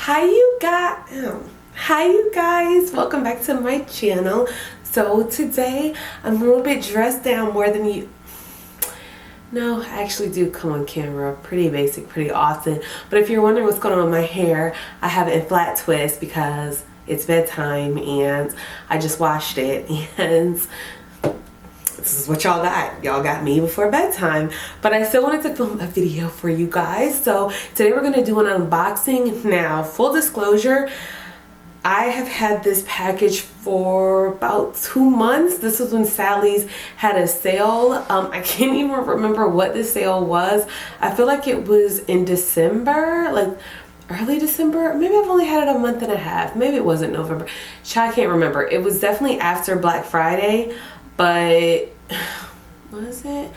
Hi you guys, welcome back to my channel. So today I'm a little bit dressed down more than you. No, I actually do come on camera pretty basic pretty often, but if you're wondering what's going on with my hair, I have it in flat twist because it's bedtime and I just washed it, and this is what y'all got. Y'all got me before bedtime, but I still wanted to film a video for you guys. So today we're gonna do an unboxing. Now, full disclosure, I have had this package for about 2 months. This was when Sally's had a sale. I can't even remember what the sale was. I feel like it was in December, like early December. Maybe I've only had it a month and a half. Maybe it wasn't November. I can't remember. It was definitely after Black Friday, but was it?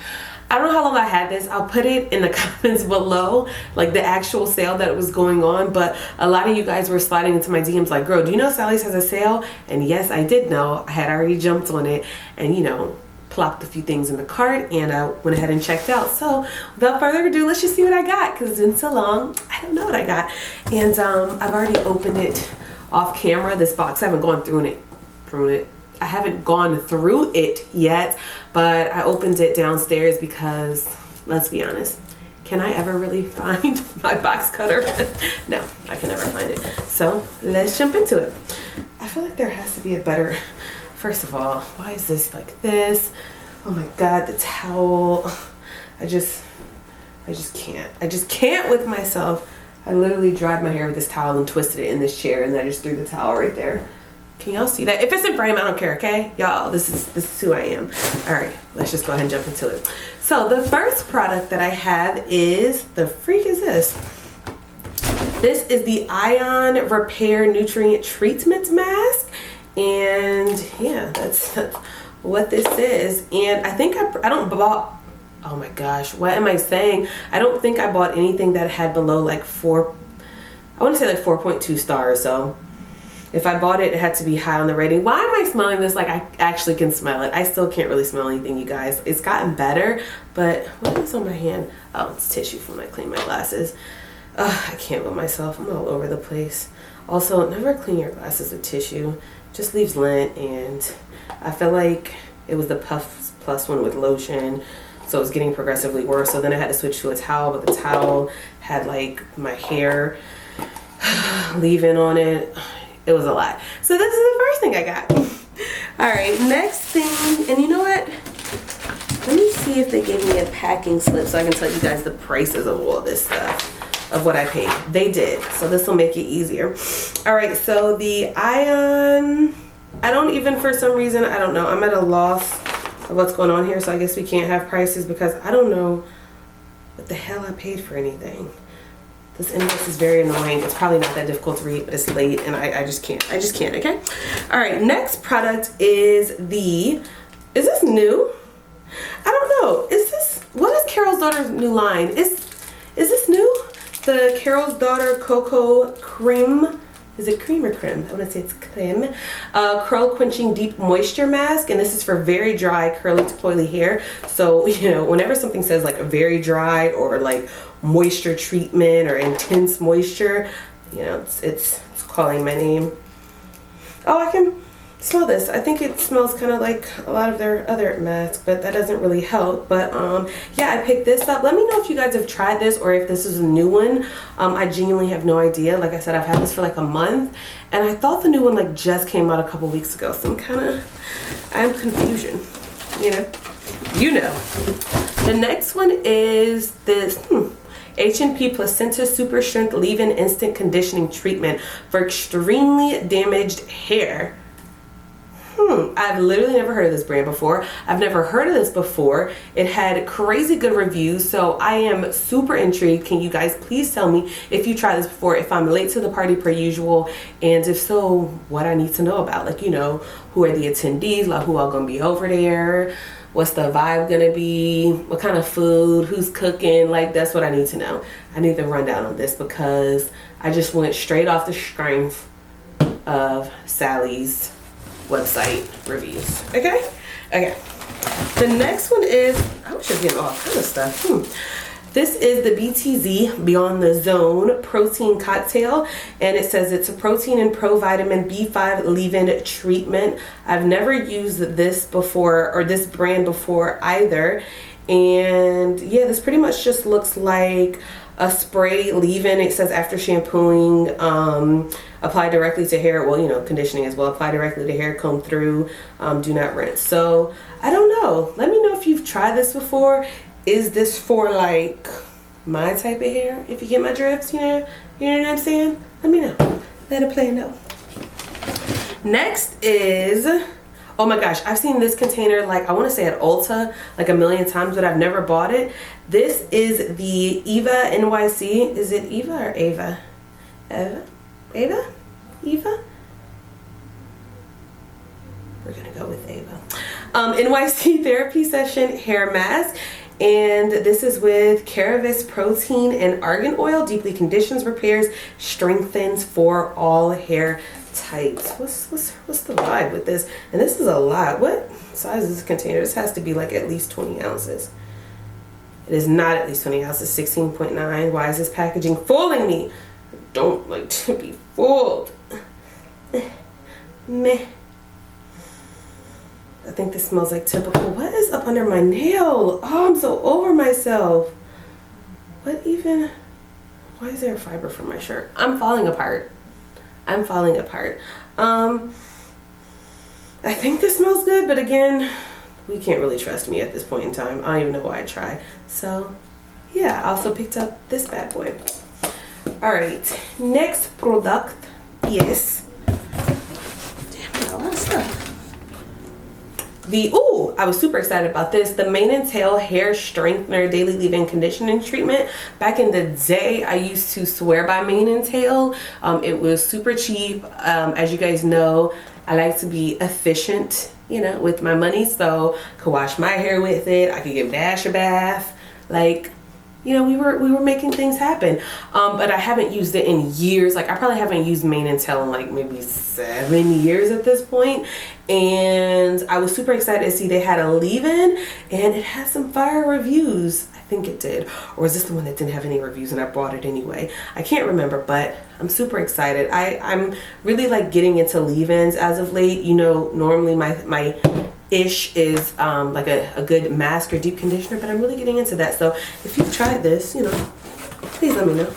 I don't know how long I had this. I'll put it in the comments below, like the actual sale that was going on. But a lot of you guys were sliding into my DMs like, girl, do you know Sally's has a sale? And yes, I did know. I had already jumped on it and, you know, plopped a few things in the cart, and I went ahead and checked out. So without further ado, let's just see what I got, because it's been so long. I don't know what I got. And I've already opened it off camera, this box. I haven't gone through it. I haven't gone through it yet, but I opened it downstairs because, let's be honest, can I ever really find my box cutter? No, I can never find it. So let's jump into it. I feel like there has to be a better, first of all, why is this like this? Oh my God, the towel. I just can't with myself. I literally dried my hair with this towel and twisted it in this chair, and then I just threw the towel right there. Can y'all see that? If it's in frame, I don't care, okay? Y'all, this is who I am. All right, let's just go ahead and jump into it. So the first product that I have is, the freak is this? This is the Ion Repair Nutrient Treatment Mask. And yeah, that's what this is. And I think I don't bought, oh my gosh, what am I saying? I don't think I bought anything that had below like I want to say like 4.2 stars, so if I bought it, it had to be high on the rating. Why am I smelling this like I actually can smell it? I still can't really smell anything, you guys. It's gotten better, but what is on my hand? Oh, it's tissue from when I clean my glasses. I can't with myself. I'm all over the place. Also, never clean your glasses with tissue. Just leaves lint, and I feel like it was the Puff Plus one with lotion, so it was getting progressively worse. So then I had to switch to a towel, but the towel had like my hair leave-in on it. It was a lot. So this is the first thing I got. All right, next thing, and you know what? Let me see if they gave me a packing slip so I can tell you guys the prices of all this stuff, of what I paid. They did, so this will make it easier. All right, so the Ion, I don't even, for some reason, I don't know. I'm at a loss of what's going on here, so I guess we can't have prices because I don't know what the hell I paid for anything. This invoice is very annoying. It's probably not that difficult to read, but it's late and I just can't, okay? All right, next product is is this new? I don't know. What is Carol's Daughter's new line? Is this new? The Carol's Daughter Coco Creme. Is it cream or creme? I want to say it's creme. Curl Quenching Deep Moisture Mask, and this is for very dry, curly to coily hair. So, you know, whenever something says like very dry or like moisture treatment or intense moisture, you know, it's calling my name. Oh, I can smell this. I think it smells kind of like a lot of their other masks, but that doesn't really help. But yeah, I picked this up. Let me know if you guys have tried this or if this is a new one. I genuinely have no idea. Like I said, I've had this for like a month, and I thought the new one like just came out a couple weeks ago, so I'm confusion, you know. The next one is this H&P Placenta Super Strength Leave-In Instant Conditioning Treatment for extremely damaged hair. I've literally never heard of this brand before. I've never heard of this before. It had crazy good reviews, so I am super intrigued. Can you guys please tell me if you tried this before, if I'm late to the party per usual, and if so, what I need to know about. Like, you know, who are the attendees, like who all gonna be over there, what's the vibe gonna be, what kind of food, who's cooking, like that's what I need to know. I need the rundown on this because I just went straight off the strength of Sally's website reviews. Okay. The next one is, I was just getting all kind of stuff. This is the BTZ Beyond the Zone protein cocktail, and it says it's a protein and provitamin B5 leave-in treatment. I've never used this before, or this brand before either. And yeah, this pretty much just looks like a spray leave-in. It says after shampooing, apply directly to hair. Well, you know, conditioning as well. Apply directly to hair, comb through, do not rinse. So I don't know. Let me know if you've tried this before. Is this for like my type of hair? If you get my drifts, you know what I'm saying? Let me know. Let a player know. Next is, oh my gosh, I've seen this container, like I want to say at Ulta like a million times, but I've never bought it. This is the Eva NYC. Is it Eva or Ava? Ava? Eva? We're gonna go with Ava. NYC Therapy Session Hair Mask. And this is with Caravis protein and argan oil. Deeply conditions, repairs, strengthens for all hair types. What's the vibe with this? And this is a lot. What size is this container? This has to be like at least 20 ounces. It is not at least 20 ounces. 16.9. Why is this packaging fooling me? I don't like to be fooled. Meh. I think this smells like typical. What is up under my nail? Oh, I'm so over myself. What even? Why is there a fiber from my shirt? I'm falling apart. I'm falling apart. I think this smells good, but again, we can't really trust me at this point in time. I don't even know why I try. So, yeah, I also picked up this bad boy. All right, next product. Yes. Damn, a lot of stuff. I was super excited about this. The Mane and Tail Hair Strengthener Daily Leave-In Conditioning Treatment. Back in the day, I used to swear by Mane and Tail. It was super cheap. As you guys know, I like to be efficient, you know, with my money. So I could wash my hair with it. I could give Dash a bath. Like, you know, we were making things happen. But I haven't used it in years. Like, I probably haven't used Mane and Tail in like maybe 7 years at this point. And I was super excited to see they had a leave-in, and it has some fire reviews. I think it did. Or is this the one that didn't have any reviews and I bought it anyway? I can't remember, but I'm super excited. I'm really like getting into leave-ins as of late. You know, normally my ish is like a good mask or deep conditioner, but I'm really getting into that. So if you've tried this, you know, please let me know.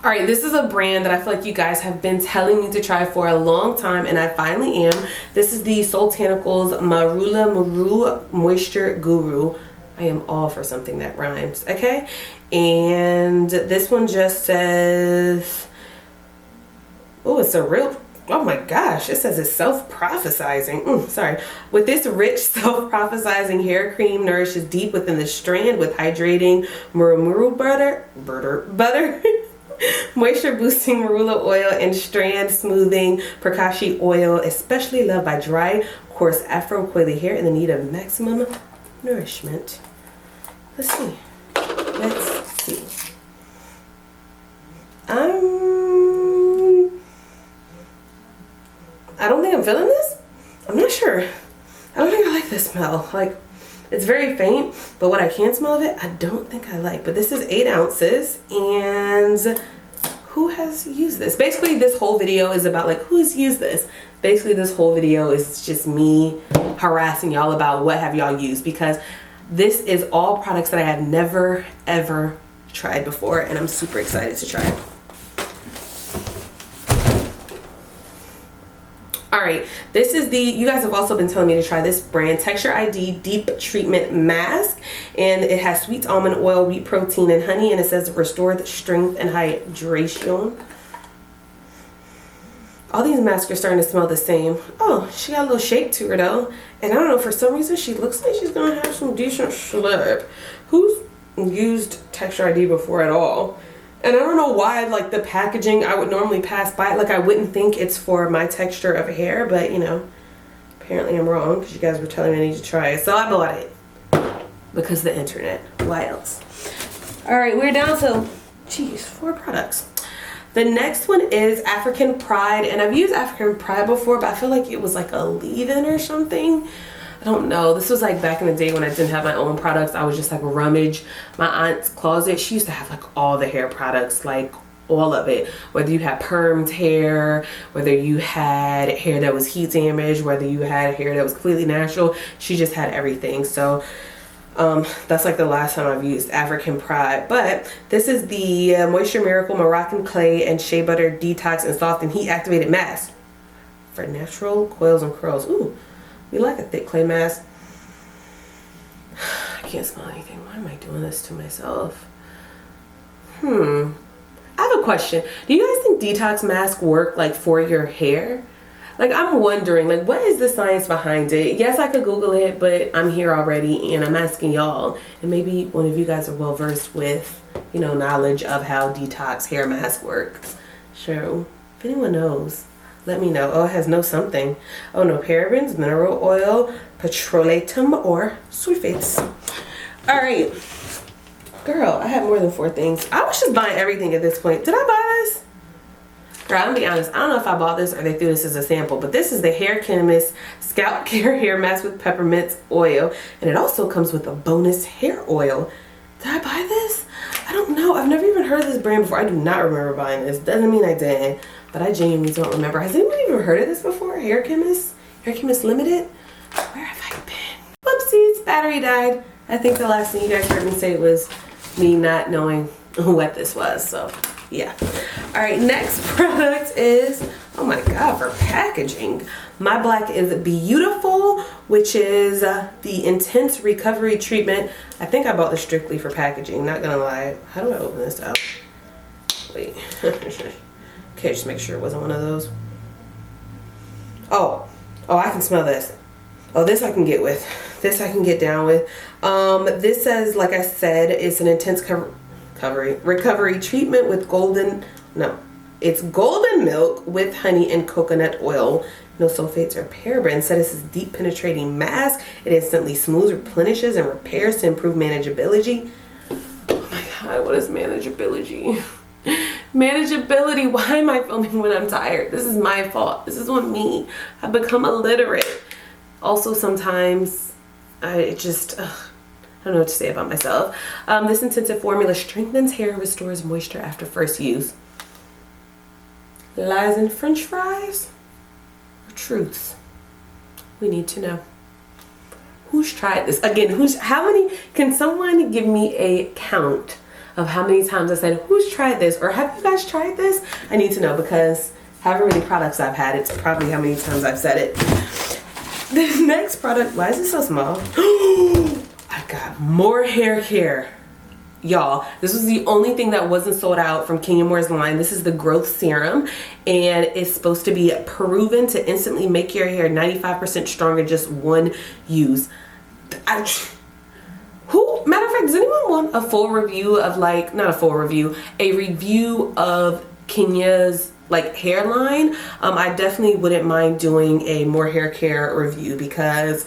All right, this is a brand that I feel like you guys have been telling me to try for a long time, and I finally am. This is the Soultanicals Marula Muru Moisture Guru. I am all for something that rhymes, okay? And this one just says, oh, it's a real, oh my gosh, it says it's self-prophesizing. Sorry. With this rich self-prophesizing hair cream nourishes deep within the strand with hydrating murumuru butter, moisture boosting marula oil, and strand smoothing Prakashi oil, especially loved by dry, coarse, afro coily hair in the need of maximum nourishment. Let's see. Let's see. I don't think I'm feeling this. I'm not sure. I don't think I like this smell. Like, it's very faint, but what I can smell of it, I don't think I like. But this is 8 ounces, and who has used this? Basically, this whole video is about like, who's used this? Basically, this whole video is just me harassing y'all about what have y'all used, because this is all products that I have never, ever tried before, and I'm super excited to try it. All right, this is the, you guys have also been telling me to try this brand, Texture ID Deep Treatment Mask, and it has sweet almond oil, wheat protein, and honey, and it says restored strength and hydration. All these masks are starting to smell the same. Oh, she got a little shape to her though, and I don't know, for some reason she looks like she's gonna have some decent slurp. Who's used Texture ID before at all? And I don't know why, like, the packaging, I would normally pass by it. Like, I wouldn't think it's for my texture of hair, but, you know, apparently I'm wrong, because you guys were telling me I need to try it. So I bought it. Because of the internet. Why else? All right, we're down to, geez, 4 products. The next one is African Pride. And I've used African Pride before, but I feel like it was like a leave-in or something. I don't know. This was like back in the day when I didn't have my own products. I was just like rummage my aunt's closet. She used to have like all the hair products, like all of it. Whether you had permed hair, whether you had hair that was heat damaged, whether you had hair that was completely natural, she just had everything. So that's like the last time I've used African Pride. But this is the Moisture Miracle Moroccan Clay and Shea Butter Detox and Soft and Heat Activated Mask for natural coils and curls. Ooh, we like a thick clay mask. I can't smell anything. Why am I doing this to myself? I have a question. Do you guys think detox masks work like for your hair? Like, I'm wondering, like, what is the science behind it? Yes, I could Google it, but I'm here already and I'm asking y'all. And maybe one of you guys are well versed with, you know, knowledge of how detox hair masks work. Sure. If anyone knows, let me know. Oh, it has no something. Oh, no parabens, mineral oil, petrolatum, or sulfates. All right. Girl, I have more than 4 things. I was just buying everything at this point. Did I buy this? Girl, I'm gonna be honest. I don't know if I bought this or they threw this as a sample, but this is the Hair CHEMIST Scalp Care Hair Mask with Peppermint oil. And it also comes with a bonus hair oil. Did I buy this? I don't know. I've never even heard of this brand before. I do not remember buying this. Doesn't mean I didn't, but I genuinely don't remember. Has anyone even heard of this before? Hair CHEMIST? Hair CHEMIST Limited? Where have I been? Whoopsies, battery died. I think the last thing you guys heard me say was me not knowing what this was, so yeah. All right, next product is, oh my god, for packaging. My Black is Beautiful, which is the Intense Recovery Treatment. I think I bought this strictly for packaging, not gonna lie. How do I open this out? Wait. Okay, just make sure it wasn't one of those. Oh, I can smell this. Oh, this I can get with. This I can get down with. This says, like I said, it's an intense recovery treatment with it's golden milk with honey and coconut oil. No sulfates or parabens. So this is deep penetrating mask. It instantly smooths, replenishes, and repairs to improve manageability. Oh my god, what is manageability? Manageability. Why am I filming when I'm tired? This is my fault. This is on me. I've become illiterate. Also, sometimes I don't know what to say about myself. This intensive formula strengthens hair and restores moisture after first use. Lies and French fries? Or truths? We need to know. Who's tried this? Again, can someone give me a count of how many times I said, who's tried this? Or have you guys tried this? I need to know, because however many products I've had, it's probably how many times I've said it. The next product, why is it so small? I got more hair care. Y'all, this was the only thing that wasn't sold out from Kenya Moore's line. This is the Growth Serum, and it's supposed to be proven to instantly make your hair 95% stronger, just one use. Matter of fact, does anyone want a full review of, like, not a full review, a review of Kenya's like hairline? I definitely wouldn't mind doing a more hair care review, because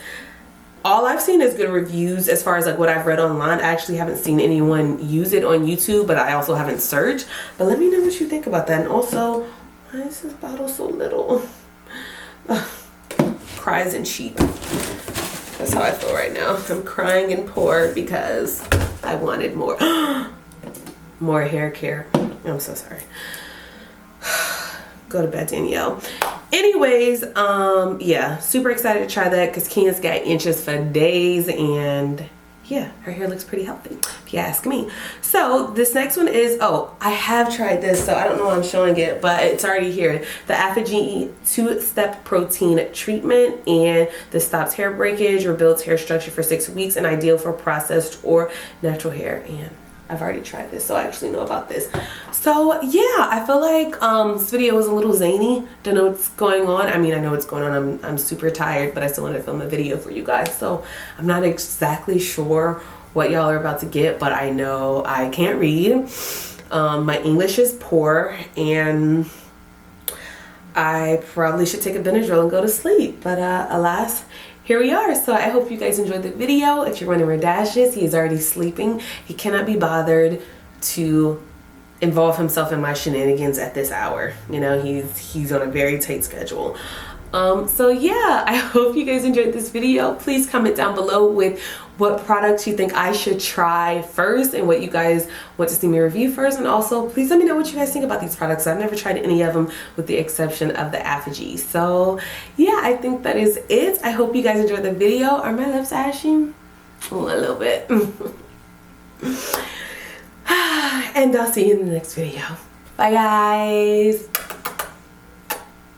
all I've seen is good reviews as far as like what I've read online. I actually haven't seen anyone use it on YouTube, but I also haven't searched. But let me know what you think about that. And also, why is this bottle so little? Cries and sheep. That's how I feel right now. I'm crying and poor because I wanted more. More hair care. I'm so sorry. Go to bed, Danielle. Anyways, yeah, super excited to try that because Kenya's got inches for days, and yeah, her hair looks pretty healthy, if you ask me. So this next one is, I have tried this, so I don't know why I'm showing it, but it's already here. The APHOGEE 2-step protein treatment, and this stops hair breakage, rebuilds hair structure for 6 weeks, and ideal for processed or natural hair. And I've already tried this, so I actually know about this. So yeah, I feel like this video was a little zany. Don't know what's going on. I mean, I know what's going on. I'm super tired, but I still want to film a video for you guys. So I'm not exactly sure what y'all are about to get, but I know I can't read. My English is poor, and I probably should take a Benadryl and go to sleep. But alas, here we are. So I hope you guys enjoyed the video. If you're running Radashes, he's already sleeping. He cannot be bothered to involve himself in my shenanigans at this hour. You know, he's on a very tight schedule. So yeah, I hope you guys enjoyed this video. Please comment down below with what products you think I should try first and what you guys want to see me review first. And also, please let me know what you guys think about these products. I've never tried any of them with the exception of the APHOGEE. So yeah, I think that is it. I hope you guys enjoyed the video. Are my lips ashy? Oh, a little bit. And I'll see you in the next video. Bye guys.